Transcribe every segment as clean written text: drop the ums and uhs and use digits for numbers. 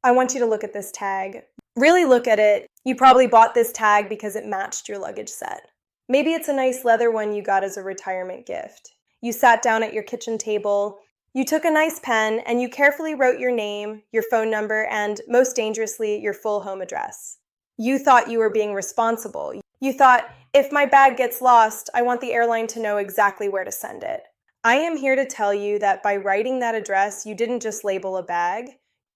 I want you to look at this tag. Really look at it. You probably bought this tag because it matched your luggage set. Maybe it's a nice leather one you got as a retirement gift. You sat down at your kitchen table, you took a nice pen, and you carefully wrote your name, your phone number, and, most dangerously, your full home address. You thought you were being responsible. You thought, if my bag gets lost, I want the airline to know exactly where to send it. I am here to tell you that by writing that address, you didn't just label a bag.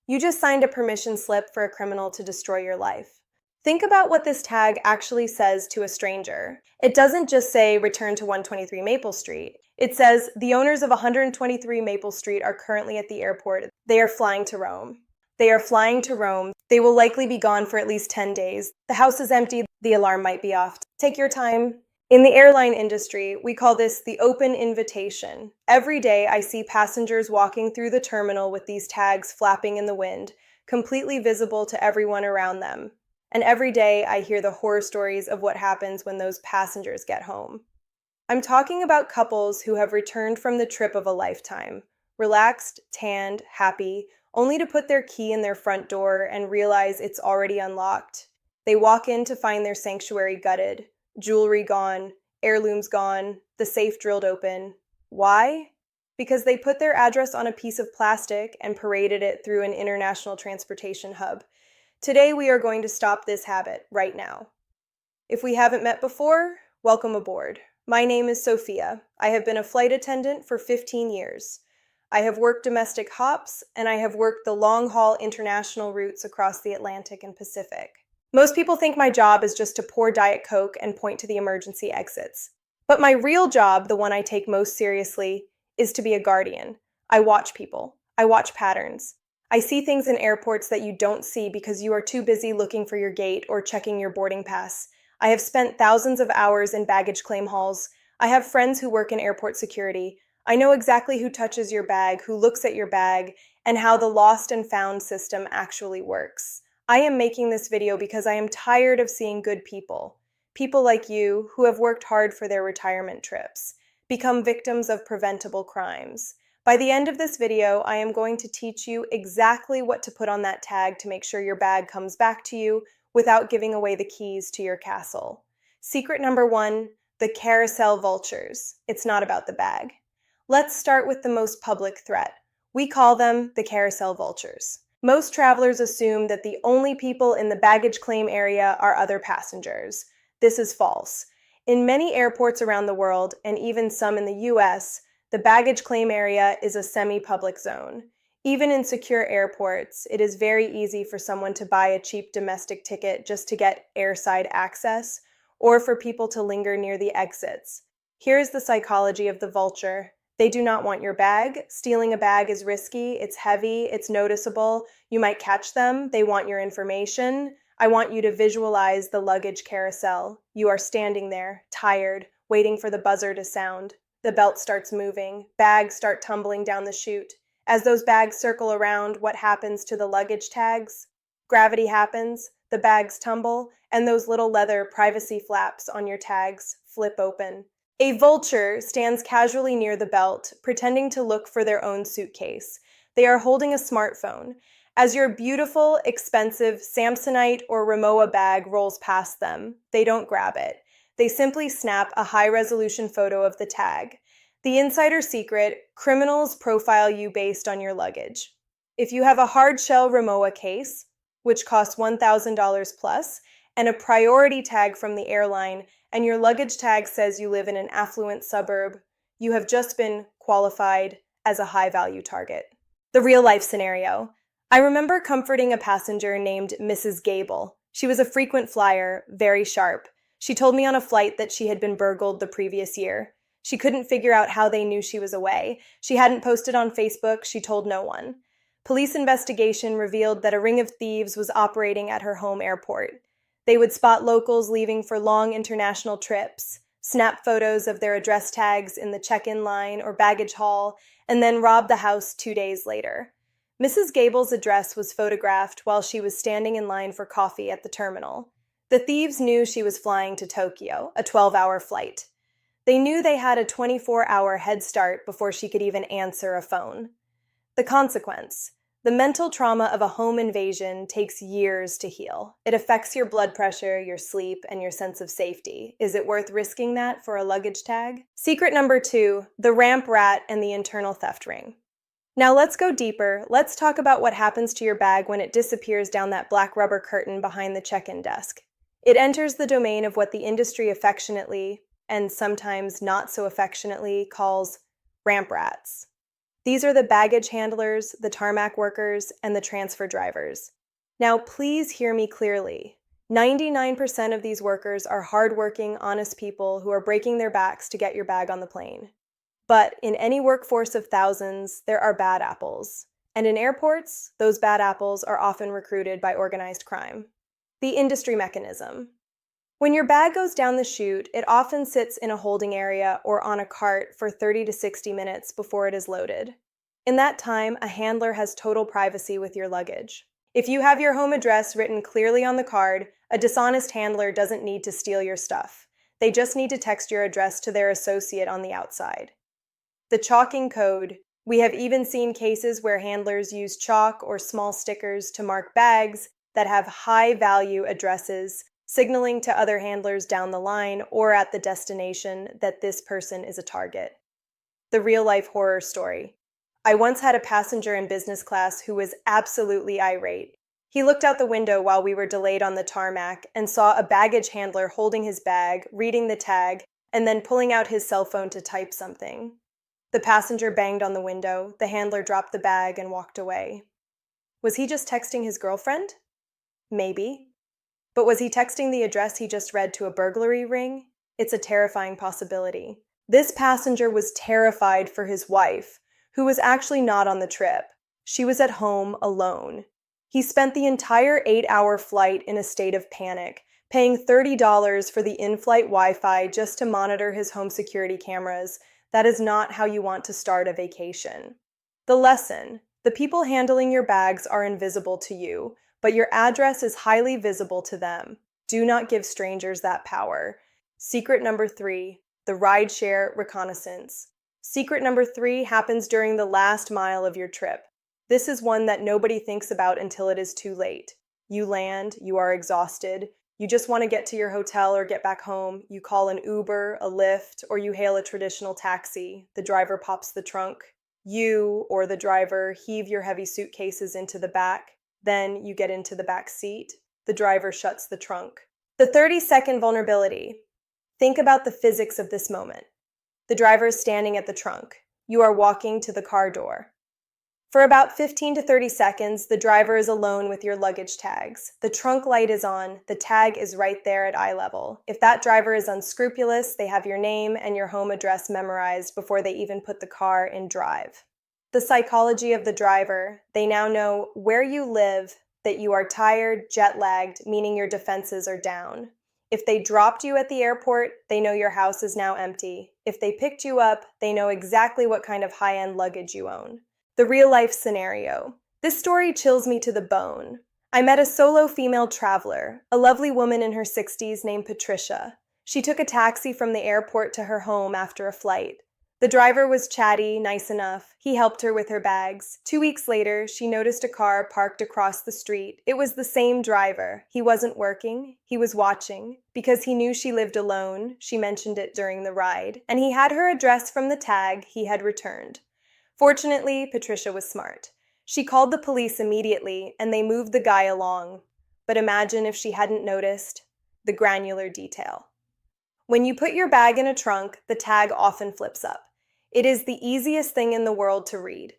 You just signed a permission slip for a criminal to destroy your life. Think about what this tag actually says to a stranger. It doesn't just say, return to 123 Maple Street. It says, the owners of 123 Maple Street are currently at the airport. They are flying to Rome. They are flying to Rome. They will likely be gone for at least 10 days. The house is empty. The alarm might be off. Take your time. In the airline industry, we call this the open invitation. Every day I see passengers walking through the terminal with these tags flapping in the wind, completely visible to everyone around them. And every day I hear the horror stories of what happens when those passengers get home. I'm talking about couples who have returned from the trip of a lifetime, relaxed, tanned, happy, only to put their key in their front door and realize it's already unlocked. They walk in to find their sanctuary gutted, jewelry gone, heirlooms gone, the safe drilled open. Why? Because they put their address on a piece of plastic and paraded it through an international transportation hub. Today we are going to stop this habit right now. If we haven't met before, welcome aboard. My name is Sophia. I have been a flight attendant for 15 years. I have worked domestic hops, and I have worked the long-haul international routes across the Atlantic and Pacific. Most people think my job is just to pour Diet Coke and point to the emergency exits. But my real job, the one I take most seriously, is to be a guardian. I watch people. I watch patterns. I see things in airports that you don't see because you are too busy looking for your gate or checking your boarding pass. I have spent thousands of hours in baggage claim halls. I have friends who work in airport security. I know exactly who touches your bag, who looks at your bag, and how the lost and found system actually works. I am making this video because I am tired of seeing good people like you who have worked hard for their retirement trips, become victims of preventable crimes. By the end of this video, I am going to teach you exactly what to put on that tag to make sure your bag comes back to you without giving away the keys to your castle. Secret number 1, the Carousel Vultures. It's not about the bag. Let's start with the most public threat. We call them the Carousel Vultures. Most travelers assume that the only people in the baggage claim area are other passengers. This is false. In many airports around the world, and even some in the US, the baggage claim area is a semi-public zone. Even in secure airports, it is very easy for someone to buy a cheap domestic ticket just to get airside access, or for people to linger near the exits. Here's the psychology of the vulture. They do not want your bag. Stealing a bag is risky, it's heavy, it's noticeable. You might catch them. They want your information. I want you to visualize the luggage carousel. You are standing there, tired, waiting for the buzzer to sound. The belt starts moving. Bags start tumbling down the chute. As those bags circle around, what happens to the luggage tags? Gravity happens, the bags tumble, and those little leather privacy flaps on your tags flip open. A vulture stands casually near the belt, pretending to look for their own suitcase. They are holding a smartphone. As your beautiful, expensive Samsonite or Rimowa bag rolls past them, they don't grab it. They simply snap a high-resolution photo of the tag. The insider secret: criminals profile you based on your luggage. If you have a hard-shell Rimowa case, which costs $1,000 plus, and a priority tag from the airline, and your luggage tag says you live in an affluent suburb, you have just been qualified as a high-value target. The real-life scenario. I remember comforting a passenger named Mrs. Gable. She was a frequent flyer, very sharp. She told me on a flight that she had been burgled the previous year. She couldn't figure out how they knew she was away. She hadn't posted on Facebook. She told no one. Police investigation revealed that a ring of thieves was operating at her home airport. They would spot locals leaving for long international trips, snap photos of their address tags in the check-in line or baggage hall, and then rob the house 2 days later. Mrs. Gable's address was photographed while she was standing in line for coffee at the terminal. The thieves knew she was flying to Tokyo, a 12-hour flight. They knew they had a 24-hour head start before she could even answer a phone. The consequence: The mental trauma of a home invasion takes years to heal. It affects your blood pressure, your sleep, and your sense of safety. Is it worth risking that for a luggage tag? Secret number 2, the ramp rat and the internal theft ring. Now let's go deeper. Let's talk about what happens to your bag when it disappears down that black rubber curtain behind the check-in desk. It enters the domain of what the industry affectionately, and sometimes not so affectionately, calls ramp rats. These are the baggage handlers, the tarmac workers, and the transfer drivers. Now, please hear me clearly. 99% of these workers are hardworking, honest people who are breaking their backs to get your bag on the plane. But in any workforce of thousands, there are bad apples. And in airports, those bad apples are often recruited by organized crime. The industry mechanism. When your bag goes down the chute, it often sits in a holding area or on a cart for 30 to 60 minutes before it is loaded. In that time, a handler has total privacy with your luggage. If you have your home address written clearly on the card, a dishonest handler doesn't need to steal your stuff. They just need to text your address to their associate on the outside. The chalking code. We have even seen cases where handlers use chalk or small stickers to mark bags that have high-value addresses, signaling to other handlers down the line or at the destination that this person is a target. The real-life horror story. I once had a passenger in business class who was absolutely irate. He looked out the window while we were delayed on the tarmac and saw a baggage handler holding his bag, reading the tag, and then pulling out his cell phone to type something. The passenger banged on the window, the handler dropped the bag and walked away. Was he just texting his girlfriend? Maybe. But was he texting the address he just read to a burglary ring? It's a terrifying possibility. This passenger was terrified for his wife, who was actually not on the trip. She was at home alone. He spent the entire 8-hour flight in a state of panic, paying $30 for the in-flight Wi-Fi just to monitor his home security cameras. That is not how you want to start a vacation. The lesson: the people handling your bags are invisible to you, but your address is highly visible to them. Do not give strangers that power. Secret number 3, the rideshare reconnaissance. Secret number 3 happens during the last mile of your trip. This is one that nobody thinks about until it is too late. You land, you are exhausted, you just want to get to your hotel or get back home. You call an Uber, a Lyft, or you hail a traditional taxi. The driver pops the trunk. You, or the driver, heave your heavy suitcases into the back. Then you get into the back seat. The driver shuts the trunk. The 30-second vulnerability. Think about the physics of this moment. The driver is standing at the trunk. You are walking to the car door. For about 15 to 30 seconds, the driver is alone with your luggage tags. The trunk light is on. The tag is right there at eye level. If that driver is unscrupulous, they have your name and your home address memorized before they even put the car in drive. The psychology of the driver. They now know where you live, that you are tired, jet-lagged, meaning your defenses are down. If they dropped you at the airport, they know your house is now empty. If they picked you up, they know exactly what kind of high-end luggage you own. The real-life scenario. This story chills me to the bone. I met a solo female traveler, a lovely woman in her 60s named Patricia. She took a taxi from the airport to her home after a flight. The driver was chatty, nice enough. He helped her with her bags. 2 weeks later, she noticed a car parked across the street. It was the same driver. He wasn't working. He was watching. Because he knew she lived alone, she mentioned it during the ride, and he had her address from the tag he had returned. Fortunately, Patricia was smart. She called the police immediately, and they moved the guy along. But imagine if she hadn't noticed the granular detail. When you put your bag in a trunk, the tag often flips up. It is the easiest thing in the world to read.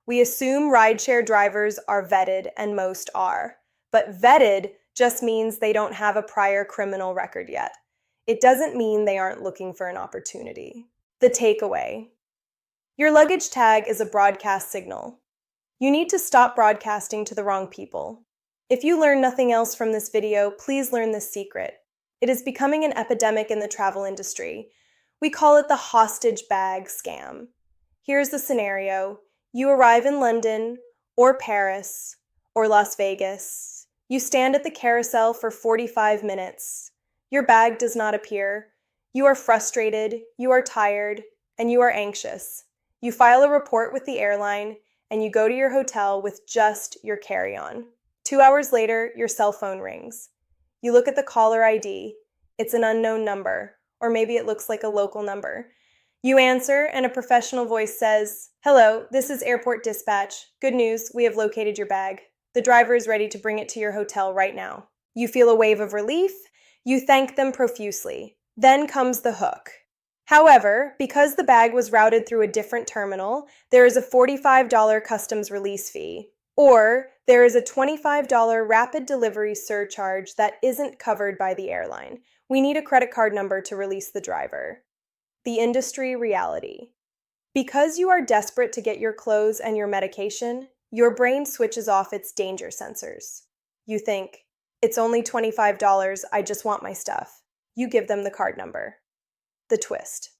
We assume rideshare drivers are vetted, and most are. But vetted just means they don't have a prior criminal record yet. It doesn't mean they aren't looking for an opportunity. The takeaway. Your luggage tag is a broadcast signal. You need to stop broadcasting to the wrong people. If you learn nothing else from this video, please learn this secret. It is becoming an epidemic in the travel industry. We call it the hostage bag scam. Here's the scenario. You arrive in London, or Paris, or Las Vegas. You stand at the carousel for 45 minutes. Your bag does not appear. You are frustrated, you are tired, and you are anxious. You file a report with the airline, and you go to your hotel with just your carry-on. 2 hours later, your cell phone rings. You look at the caller ID. It's an unknown number, or maybe it looks like a local number. You answer, and a professional voice says, "Hello, this is airport dispatch. Good news, we have located your bag. The driver is ready to bring it to your hotel right now." You feel a wave of relief. You thank them profusely. Then comes the hook. However, because the bag was routed through a different terminal, there is a $45 customs release fee, or there is a $25 rapid delivery surcharge that isn't covered by the airline. We need a credit card number to release the driver. The industry reality. Because you are desperate to get your clothes and your medication, your brain switches off its danger sensors. You think, "It's only $25, I just want my stuff." You give them the card number. The twist.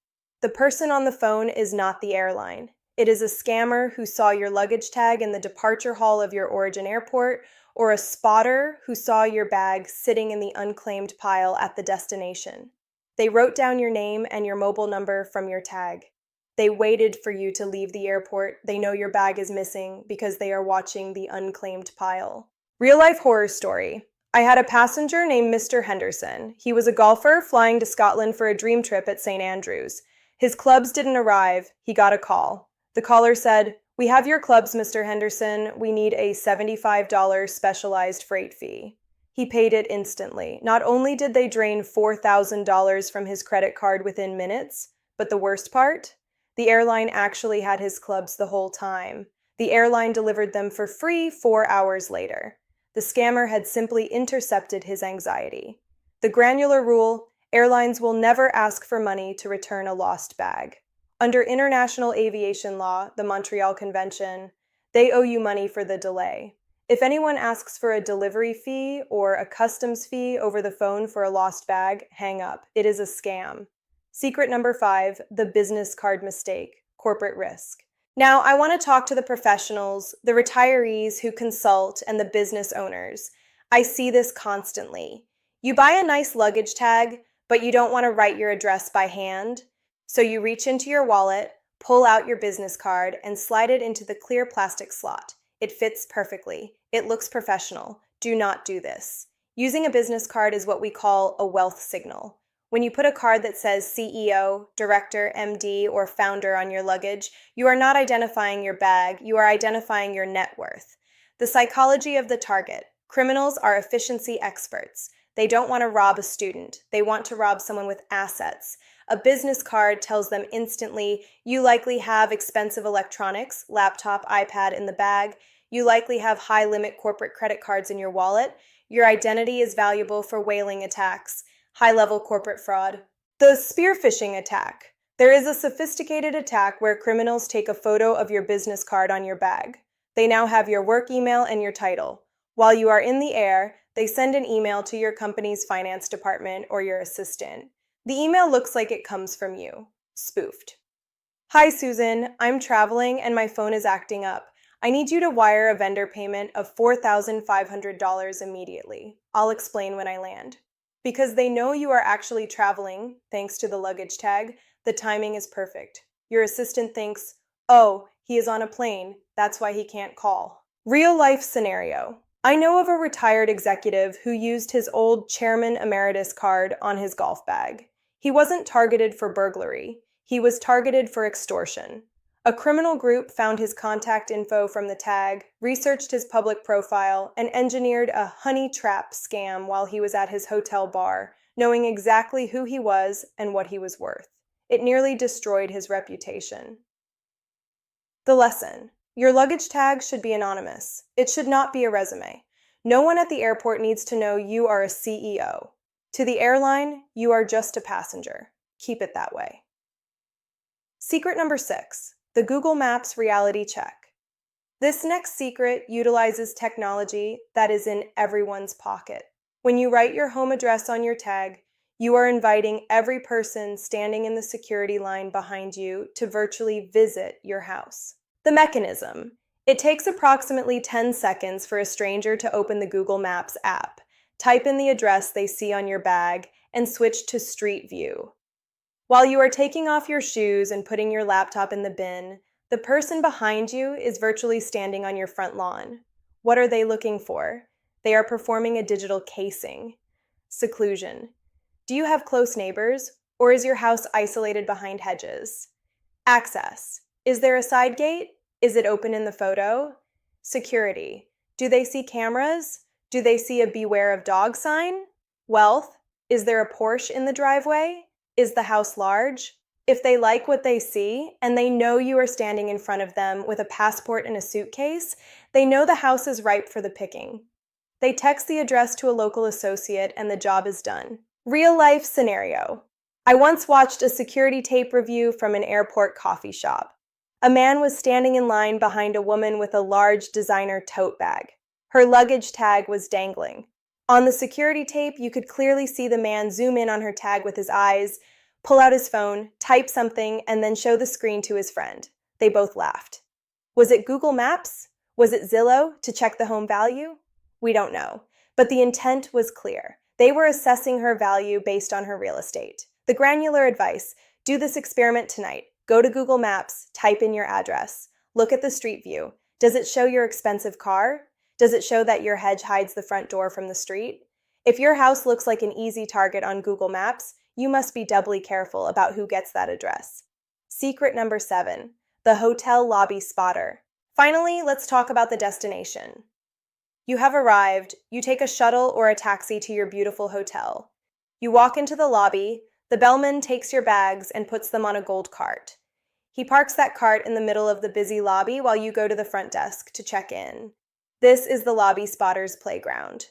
The person on the phone is not the airline. It is a scammer who saw your luggage tag in the departure hall of your origin airport, or a spotter who saw your bag sitting in the unclaimed pile at the destination. They wrote down your name and your mobile number from your tag. They waited for you to leave the airport. They know your bag is missing because they are watching the unclaimed pile. Real-life horror story. I had a passenger named Mr. Henderson. He was a golfer flying to Scotland for a dream trip at St. Andrews. His clubs didn't arrive. He got a call. The caller said, "We have your clubs, Mr. Henderson. We need a $75 specialized freight fee." He paid it instantly. Not only did they drain $4,000 from his credit card within minutes, but the worst part? The airline actually had his clubs the whole time. The airline delivered them for free 4 hours later. The scammer had simply intercepted his anxiety. The granular rule: airlines will never ask for money to return a lost bag. Under international aviation law, the Montreal Convention, they owe you money for the delay. If anyone asks for a delivery fee or a customs fee over the phone for a lost bag, hang up. It is a scam. Secret number 5, the business card mistake, corporate risk. Now, I want to talk to the professionals, the retirees who consult, and the business owners. I see this constantly. You buy a nice luggage tag, but you don't want to write your address by hand. So you reach into your wallet, pull out your business card, and slide it into the clear plastic slot. It fits perfectly. It looks professional. Do not do this. Using a business card is what we call a wealth signal. When you put a card that says CEO, Director, MD, or Founder on your luggage, you are not identifying your bag, you are identifying your net worth. The psychology of the target. Criminals are efficiency experts. They don't want to rob a student. They want to rob someone with assets. A business card tells them instantly, you likely have expensive electronics, laptop, iPad in the bag. You likely have high-limit corporate credit cards in your wallet. Your identity is valuable for whaling attacks. High-level corporate fraud. The spear phishing attack. There is a sophisticated attack where criminals take a photo of your business card on your bag. They now have your work email and your title. While you are in the air, they send an email to your company's finance department or your assistant. The email looks like it comes from you. Spoofed. "Hi, Susan. I'm traveling and my phone is acting up. I need you to wire a vendor payment of $4,500 immediately. I'll explain when I land." Because they know you are actually traveling, thanks to the luggage tag, the timing is perfect. Your assistant thinks, "Oh, he is on a plane. That's why he can't call." Real life scenario. I know of a retired executive who used his old Chairman Emeritus card on his golf bag. He wasn't targeted for burglary. He was targeted for extortion. A criminal group found his contact info from the tag, researched his public profile, and engineered a honey trap scam while he was at his hotel bar, knowing exactly who he was and what he was worth. It nearly destroyed his reputation. The lesson. Your luggage tag should be anonymous. It should not be a resume. No one at the airport needs to know you are a CEO. To the airline, you are just a passenger. Keep it that way. Secret number 6. The Google Maps reality check. This next secret utilizes technology that is in everyone's pocket. When you write your home address on your tag, you are inviting every person standing in the security line behind you to virtually visit your house. The mechanism. It takes approximately 10 seconds for a stranger to open the Google Maps app, type in the address they see on your bag, and switch to Street View. While you are taking off your shoes and putting your laptop in the bin, The person behind you is virtually standing on your front lawn. What are they looking for? They are performing a digital casing. Seclusion. Do you have close neighbors, or is your house isolated behind hedges? Access. Is there a side gate? Is it open in the photo? Security. Do they see cameras? Do they see a beware of dog sign? Wealth. Is there a Porsche in the driveway? Is the house large? If they like what they see, and they know you are standing in front of them with a passport and a suitcase, they know the house is ripe for the picking. They text the address to a local associate, and the job is done. Real-life scenario. I once watched a security tape review from an airport coffee shop. A man was standing in line behind a woman with a large designer tote bag. Her luggage tag was dangling. On the security tape, you could clearly see the man zoom in on her tag with his eyes, pull out his phone, type something, and then show the screen to his friend. They both laughed. Was it Google Maps? Was it Zillow to check the home value? We don't know, but the intent was clear. They were assessing her value based on her real estate. The granular advice: do this experiment tonight. Go to Google Maps, type in your address. Look at the street view. Does it show your expensive car? Does it show that your hedge hides the front door from the street? If your house looks like an easy target on Google Maps, you must be doubly careful about who gets that address. Secret number 7, the hotel lobby spotter. Finally, let's talk about the destination. You have arrived. You take a shuttle or a taxi to your beautiful hotel. You walk into the lobby. The bellman takes your bags and puts them on a gold cart. He parks that cart in the middle of the busy lobby while you go to the front desk to check in. This is the lobby spotter's playground.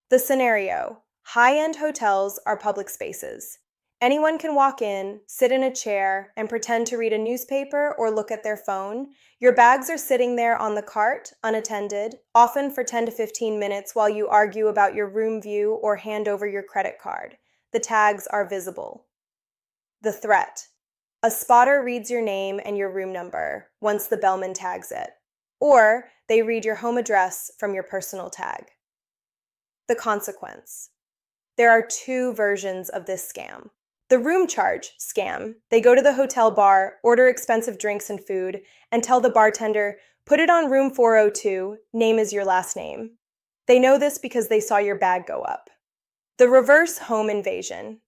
The scenario: high-end hotels are public spaces. Anyone can walk in, sit in a chair, and pretend to read a newspaper or look at their phone. Your bags are sitting there on the cart, unattended, often for 10 to 15 minutes while you argue about your room view or hand over your credit card. The tags are visible. The threat: a spotter reads your name and your room number once the bellman tags it, or they read your home address from your personal tag. The consequence: there are 2 versions of this scam. The room charge scam: they go to the hotel bar, order expensive drinks and food, and tell the bartender, "Put it on room 402, name is your last name." They know this because they saw your bag go up. The reverse home invasion: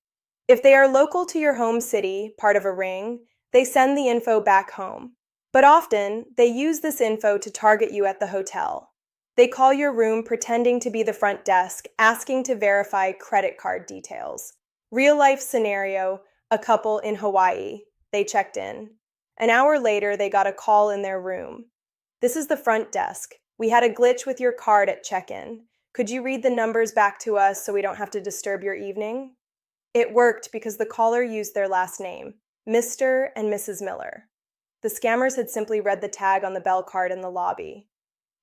if they are local to your home city, part of a ring, they send the info back home. But often, they use this info to target you at the hotel. They call your room pretending to be the front desk, asking to verify credit card details. Real-life scenario: a couple in Hawaii. They checked in. An hour later, they got a call in their room. "This is the front desk. We had a glitch with your card at check-in. Could you read the numbers back to us so we don't have to disturb your evening?" It worked because the caller used their last name, Mr. and Mrs. Miller. The scammers had simply read the tag on the bell card in the lobby.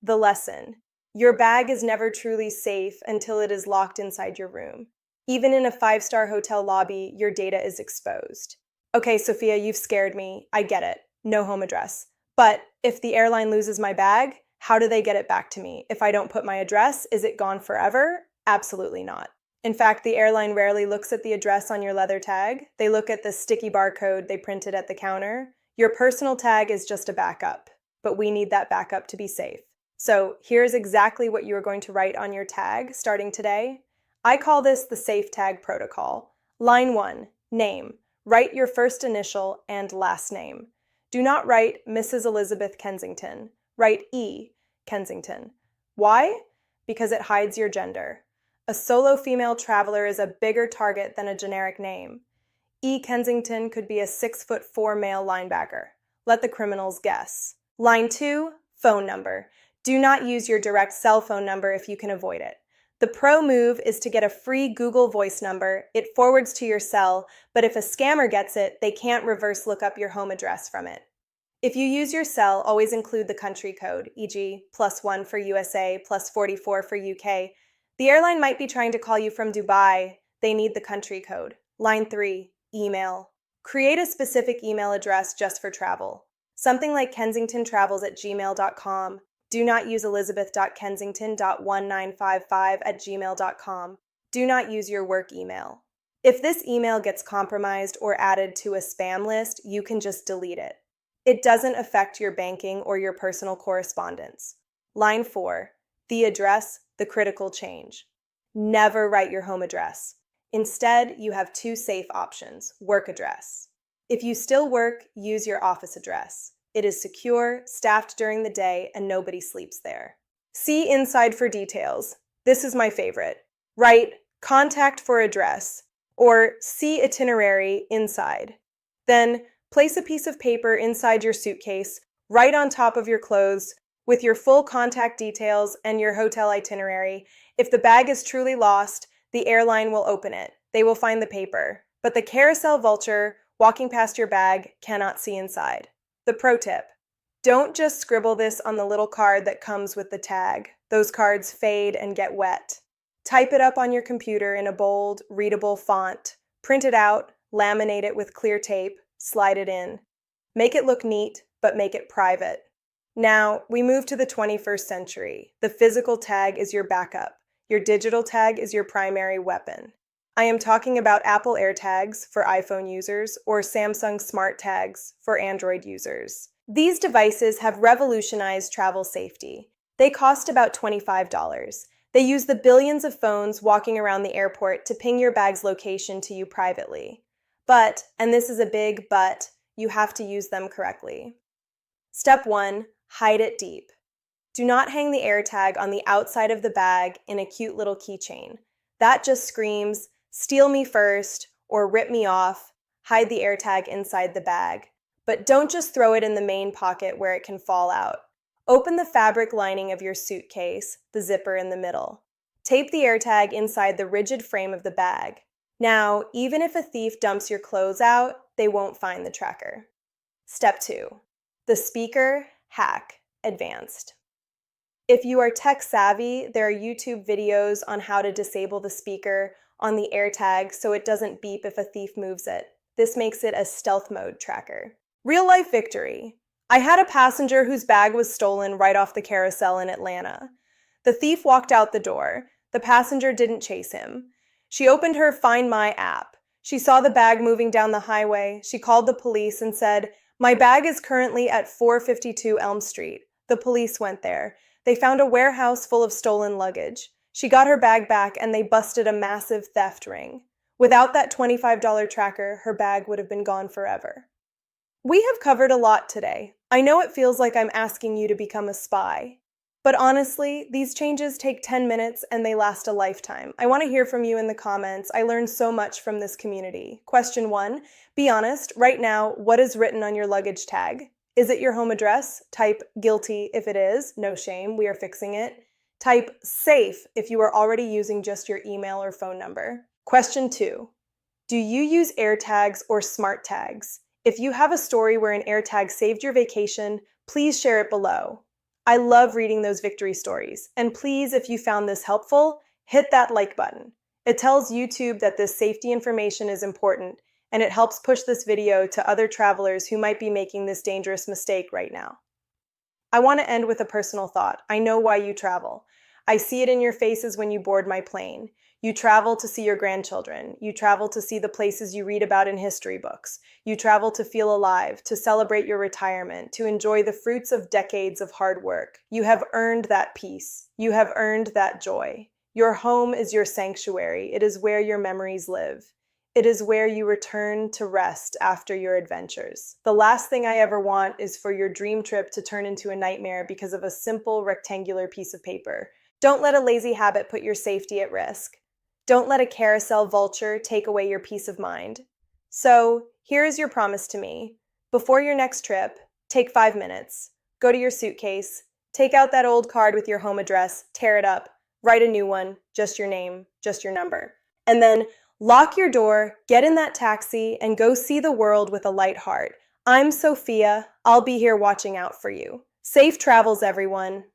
The lesson: your bag is never truly safe until it is locked inside your room. Even in a 5-star hotel lobby, your data is exposed. Okay, Sophia, you've scared me. I get it. No home address. But if the airline loses my bag, how do they get it back to me? If I don't put my address, is it gone forever? Absolutely not. In fact, the airline rarely looks at the address on your leather tag. They look at the sticky barcode they printed at the counter. Your personal tag is just a backup, but we need that backup to be safe. So here's exactly what you are going to write on your tag starting today. I call this the Safe Tag Protocol. Line 1, name. Write your first initial and last name. Do not write Mrs. Elizabeth Kensington. Write E. Kensington. Why? Because it hides your gender. A solo female traveler is a bigger target than a generic name. E. Kensington could be a 6'4" male linebacker. Let the criminals guess. Line 2, phone number. Do not use your direct cell phone number if you can avoid it. The pro move is to get a free Google Voice number. It forwards to your cell, but if a scammer gets it, they can't reverse look up your home address from it. If you use your cell, always include the country code, e.g. +1 for USA, +44 for UK. The airline might be trying to call you from Dubai. They need the country code. Line 3, email. Create a specific email address just for travel. Something like kensingtontravels@gmail.com. Do not use elizabeth.kensington.1955@gmail.com. Do not use your work email. If this email gets compromised or added to a spam list, you can just delete it. It doesn't affect your banking or your personal correspondence. Line 4, the address, the critical change. Never write your home address. Instead, you have two safe options: work address. If you still work, use your office address. It is secure, staffed during the day, and nobody sleeps there. See inside for details. This is my favorite. Write contact for address or see itinerary inside. Then place a piece of paper inside your suitcase, right on top of your clothes, with your full contact details and your hotel itinerary. If the bag is truly lost, the airline will open it. They will find the paper. But the Carousel Vulture, walking past your bag, cannot see inside. The pro tip: don't just scribble this on the little card that comes with the tag. Those cards fade and get wet. Type it up on your computer in a bold, readable font. Print it out, laminate it with clear tape, slide it in. Make it look neat, but make it private. Now, we move to the 21st century. The physical tag is your backup. Your digital tag is your primary weapon. I am talking about Apple AirTags for iPhone users or Samsung Smart Tags for Android users. These devices have revolutionized travel safety. They cost about $25. They use the billions of phones walking around the airport to ping your bag's location to you privately. But, and this is a big but, you have to use them correctly. Step 1. Hide it deep. Do not hang the AirTag on the outside of the bag in a cute little keychain. That just screams, steal me first, or rip me off. Hide the AirTag inside the bag. But don't just throw it in the main pocket where it can fall out. Open the fabric lining of your suitcase, the zipper in the middle. Tape the AirTag inside the rigid frame of the bag. Now, even if a thief dumps your clothes out, they won't find the tracker. Step 2. The speaker hack advanced. If you are tech savvy, there are YouTube videos on how to disable the speaker on the AirTag so it doesn't beep if a thief moves it. This makes it a stealth mode tracker. Real life victory. I had a passenger whose bag was stolen right off the carousel in Atlanta. The thief walked out the door. The passenger didn't chase him. She opened her Find My app. She saw the bag moving down the highway. She called the police and said, "My bag is currently at 452 Elm Street." The police went there. They found a warehouse full of stolen luggage. She got her bag back and they busted a massive theft ring. Without that $25 tracker, her bag would have been gone forever. We have covered a lot today. I know it feels like I'm asking you to become a spy. But honestly, these changes take 10 minutes and they last a lifetime. I want to hear from you in the comments. I learned so much from this community. Question 1, be honest, right now, what is written on your luggage tag? Is it your home address? Type guilty if it is, no shame, we are fixing it. Type safe if you are already using just your email or phone number. Question 2, do you use AirTags or smart tags? If you have a story where an AirTag saved your vacation, please share it below. I love reading those victory stories. And please, if you found this helpful, hit that like button. It tells YouTube that this safety information is important, and it helps push this video to other travelers who might be making this dangerous mistake right now. I want to end with a personal thought. I know why you travel. I see it in your faces when you board my plane. You travel to see your grandchildren. You travel to see the places you read about in history books. You travel to feel alive, to celebrate your retirement, to enjoy the fruits of decades of hard work. You have earned that peace. You have earned that joy. Your home is your sanctuary. It is where your memories live. It is where you return to rest after your adventures. The last thing I ever want is for your dream trip to turn into a nightmare because of a simple rectangular piece of paper. Don't let a lazy habit put your safety at risk. Don't let a carousel vulture take away your peace of mind. So, here is your promise to me. Before your next trip, take 5 minutes. Go to your suitcase, take out that old card with your home address, tear it up, write a new one, just your name, just your number. And then lock your door, get in that taxi, and go see the world with a light heart. I'm Sophia. I'll be here watching out for you. Safe travels, everyone.